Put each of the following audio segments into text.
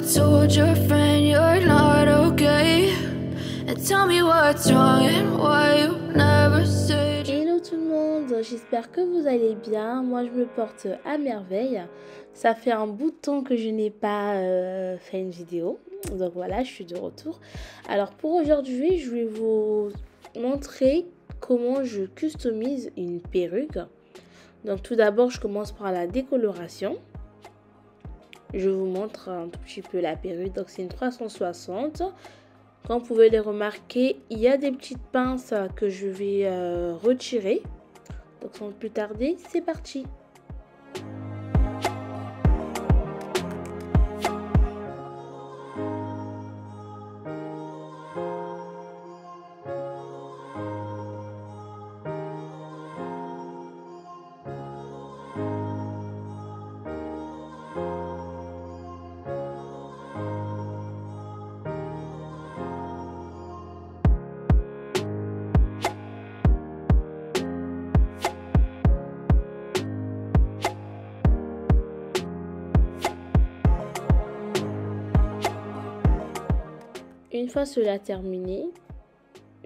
told your friend you're not okay? And tell me what's wrong and why you never said. Hello tout le monde, j'espère que vous allez bien. Moi je me porte à merveille. Ça fait un bout de temps que je n'ai pas fait une vidéo. Donc voilà, je suis de retour. Alors pour aujourd'hui, je vais vous montrer comment je customise une perruque. Donc tout d'abord, je commence par la décoloration. Je vous montre un tout petit peu la perruque. Donc c'est une 360. Comme vous pouvez les remarquer, il y a des petites pinces que je vais retirer. Donc sans plus tarder, c'est parti. Une fois cela terminé,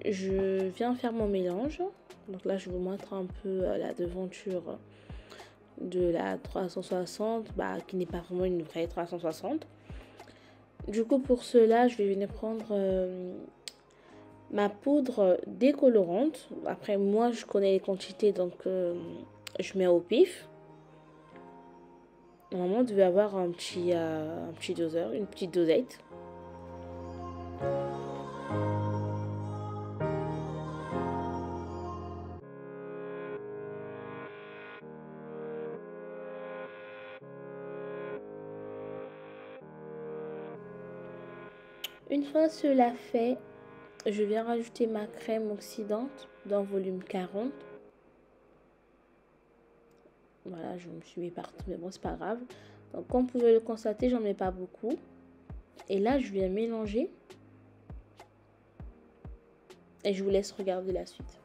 je viens faire mon mélange. Donc là, je vous montre un peu la devanture de la 360, qui n'est pas vraiment une vraie 360. Du coup, pour cela, je vais venir prendre ma poudre décolorante. Après, moi, je connais les quantités, donc je mets au pif. Normalement, vous devez avoir un petit doseur, une petite dosette. Une fois cela fait, je viens rajouter ma crème oxydante dans volume 40. Voilà, je me suis mis partout, mais bon, c'est pas grave. Donc, comme vous pouvez le constater, j'en mets pas beaucoup. Et là, je viens mélanger. Et je vous laisse regarder la suite.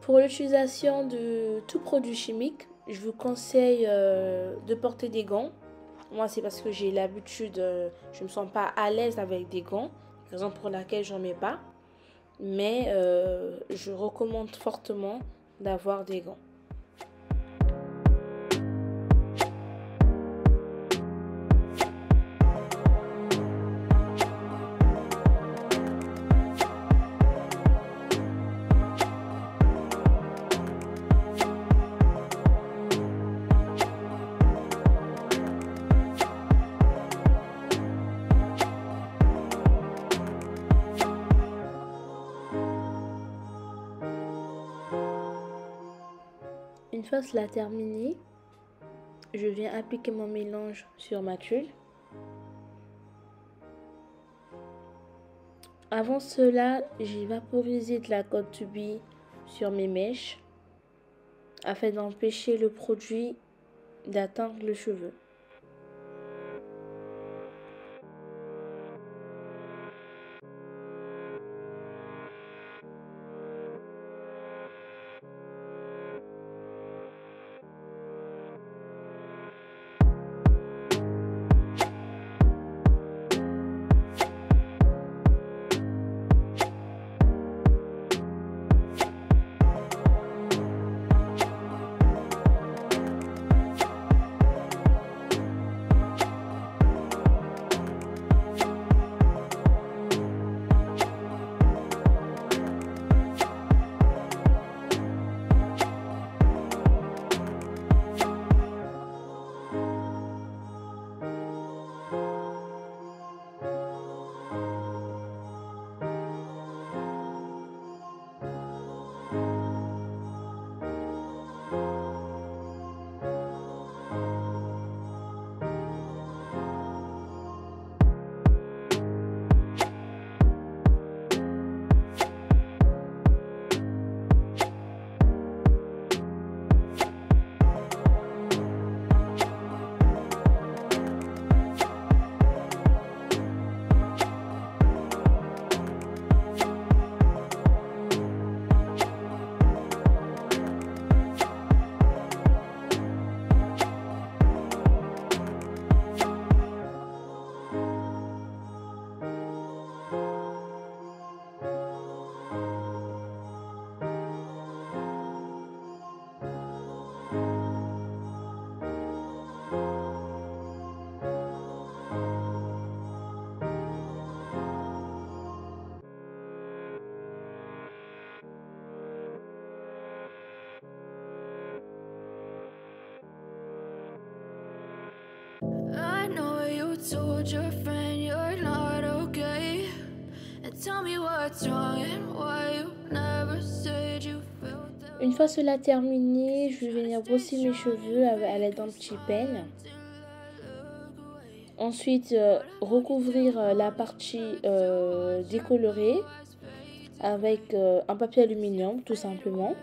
Pour l'utilisation de tout produit chimique, je vous conseille de porter des gants. Moi, c'est parce que j'ai l'habitude, je ne me sens pas à l'aise avec des gants, raison pour laquelle j'en mets pas. Mais je recommande fortement d'avoir des gants. Une fois cela terminé, je viens appliquer mon mélange sur ma tuile. Avant cela, j'ai vaporisé de la colle to be sur mes mèches afin d'empêcher le produit d'atteindre le cheveu. told your friend you're not okay. And tell me what's wrong and why you never said you felt that. Une fois cela terminé, je vais venir brosser mes cheveux à l'aide d'un petit peigne. Ensuite, recouvrir la partie décolorée avec un papier aluminium tout simplement.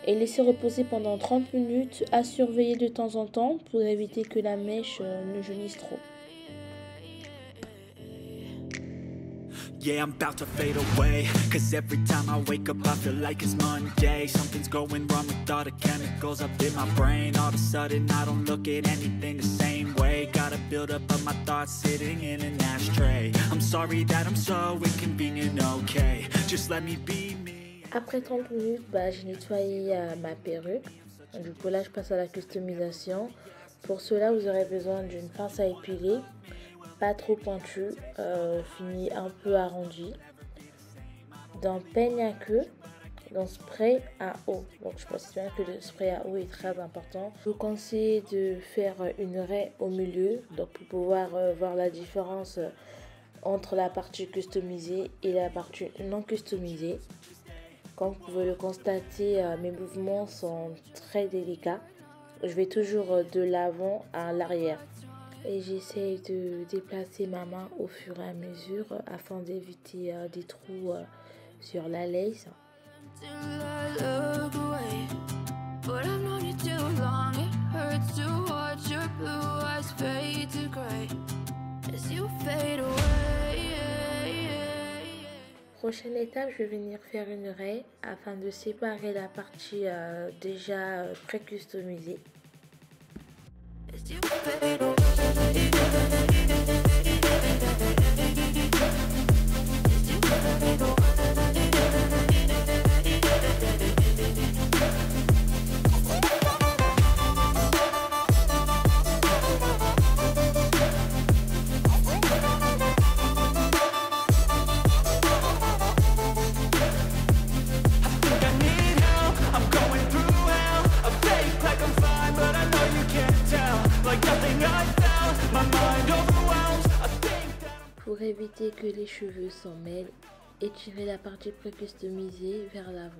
Et laisser reposer pendant 30 minutes à surveiller de temps en temps pour éviter que la mèche ne jaunisse trop. Yeah, I'm about to fade away, cause every time I wake up I feel like it's Monday. Something's going wrong with all the chemicals up in my brain. All of a sudden I don't look at anything the same way. Gotta build up of my thoughts sitting in an ashtray. I'm sorry that I'm so inconvenient, okay. Just let me be me. Après 30 minutes, j'ai nettoyé ma perruque. Du coup là je passe à la customisation. Pour cela vous aurez besoin d'une pince à épiler. Pas trop pointu, fini un peu arrondi, d'un peigne à queue, d'un spray à eau. Donc je pense bien que le spray à eau est très important. Je vous conseille de faire une raie au milieu, donc pour pouvoir voir la différence entre la partie customisée et la partie non customisée. Comme vous pouvez le constater, mes mouvements sont très délicats. Je vais toujours de l'avant à l'arrière. Et j'essaie de déplacer ma main au fur et à mesure afin d'éviter des trous sur la lace. Prochaine étape, je vais venir faire une raie afin de séparer la partie déjà pré-customisée. Pour éviter que les cheveux s'en mêlent, étirez la partie pré-customisée vers l'avant.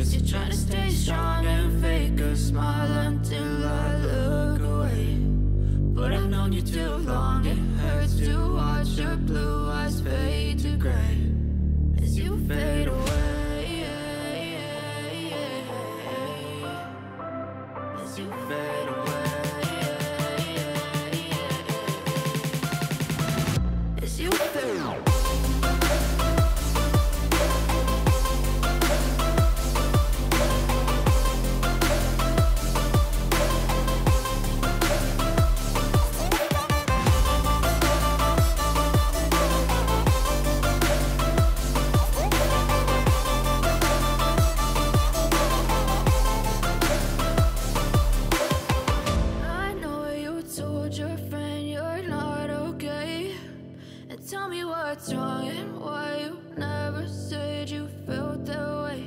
You're trying to stay strong and fake a smile until I look away. But I've known you too long, it hurts to watch your blue eyes fade to gray as you fade away. As you fade away. As you fade away. Tell me what's wrong and why you never said you felt that way.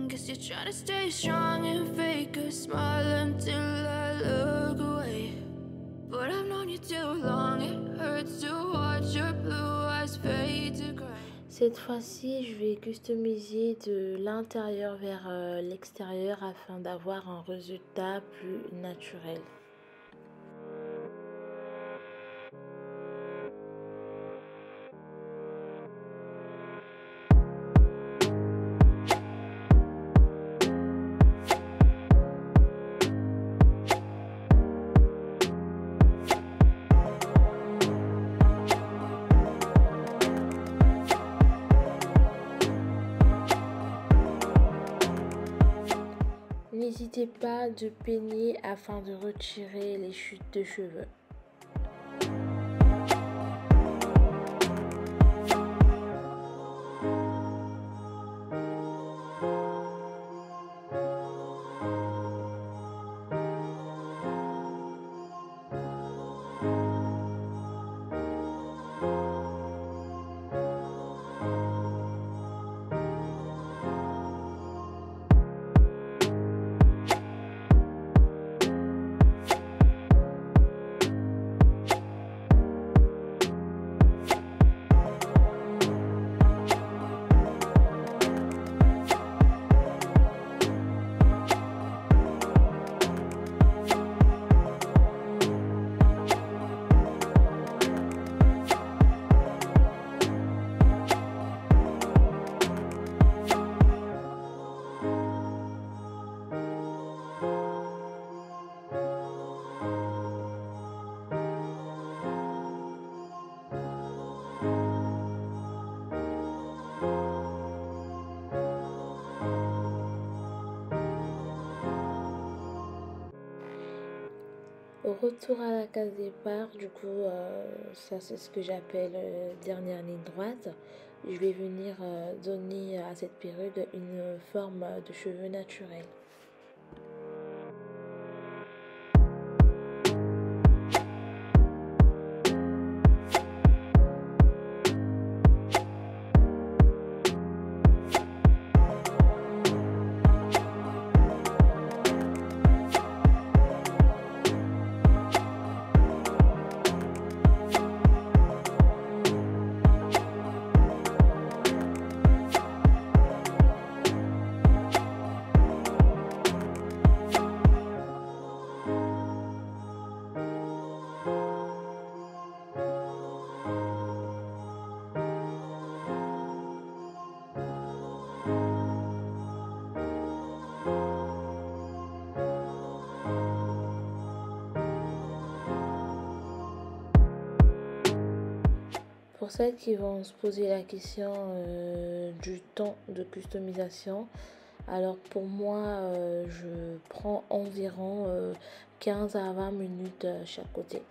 Guess you're trying to stay strong and fake a smile until I look away. But I've known you too long, it hurts to watch your blue eyes fade to gray. Cette fois-ci, je vais customiser de l'intérieur vers l'extérieur afin d'avoir un résultat plus naturel. N'hésitez pas de peigner afin de retirer les chutes de cheveux. Retour à la case départ, du coup, ça c'est ce que j'appelle dernière ligne droite. Je vais venir donner à cette perruque une forme de cheveux naturels. Pour celles qui vont se poser la question du temps de customisation, alors pour moi, je prends environ 15 à 20 minutes chaque côté.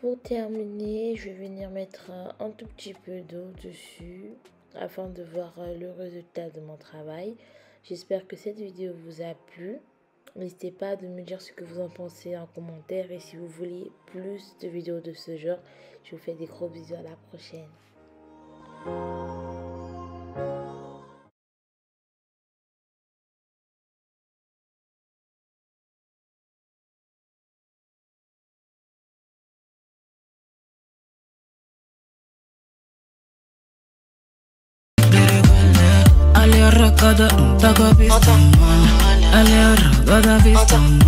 Pour terminer, je vais venir mettre un tout petit peu d'eau dessus afin de voir le résultat de mon travail. J'espère que cette vidéo vous a plu. N'hésitez pas à me dire ce que vous en pensez en commentaire. Et si vous voulez plus de vidéos de ce genre, je vous fais des gros bisous, à la prochaine. Rakada taka bistaman Ale rakada bistaman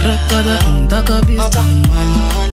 Rakada taka bistaman